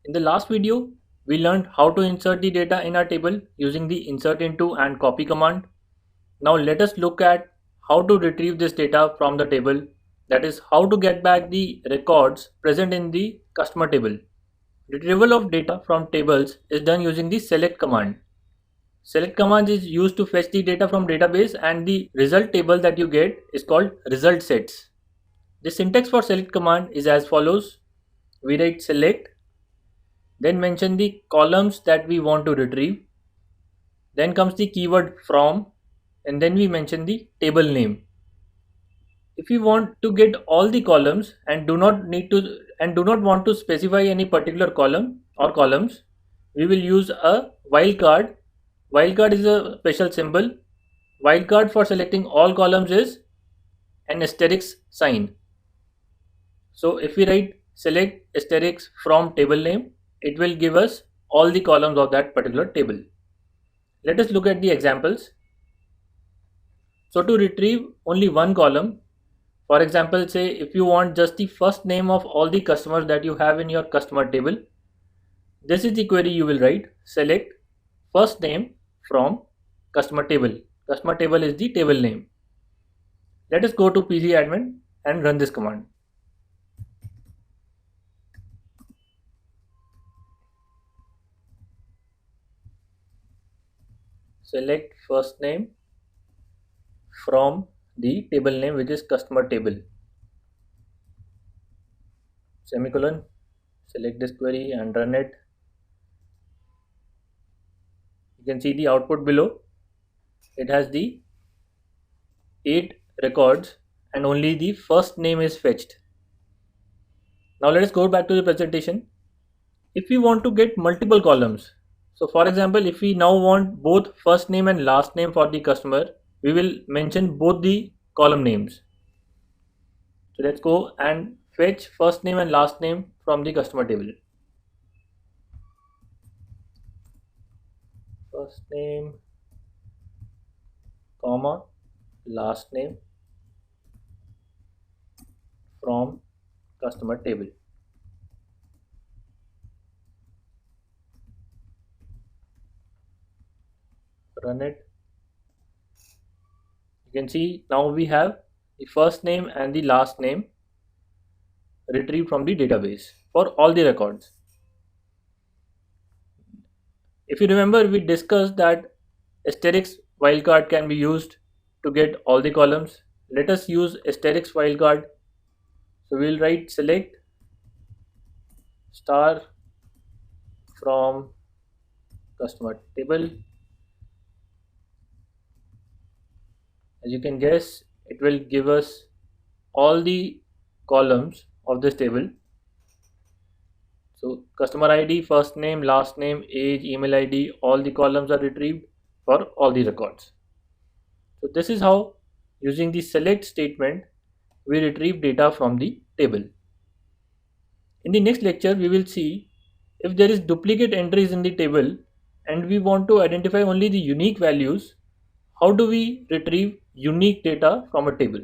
In the last video, we learned how to insert the data in our table using the insert into and copy command. Now let us look at how to retrieve this data from the table, that is how to get back the records present in the customer table. Retrieval of data from tables is done using the select command. Select command is used to fetch the data from database and the result table that you get is called result sets. The syntax for select command is as follows. We write select, then mention the columns that we want to retrieve, then comes the keyword from, and then we mention the table name. If we want to get all the columns and do not want to specify any particular column or columns, we will use a wildcard. Wildcard is a special symbol. Wildcard for selecting all columns is an asterisk sign. So if we write select asterisk from table name, it will give us all the columns of that particular table. Let us look at the examples. So to retrieve only one column, for example, say if you want just the first name of all the customers that you have in your customer table, this is the query you will write: select first name from customer table. Customer table is the table name. Let us go to PC admin and run this command. Select first name from the table name, which is customer table. Semicolon. Select this query and run it. You can see the output below. It has the 8 records and only the first name is fetched. Now let us go back to the presentation. If we want to get multiple columns, so for example, if we now want both first name and last name for the customer, we will mention both the column names. So let's go and fetch first name and last name from the customer table. First name, comma, last name from customer table. Run it. You can see now we have the first name and the last name retrieved from the database for all the records. If you remember, we discussed that asterisk wildcard can be used to get all the columns. Let us use asterisk wildcard. So we will write select star from customer table. As you can guess, it will give us all the columns of this table. So customer ID, first name, last name, age, email ID, all the columns are retrieved for all the records. So this is how, using the select statement, we retrieve data from the table. In the next lecture, we will see if there is duplicate entries in the table and we want to identify only the unique values, how do we retrieve unique data from a table.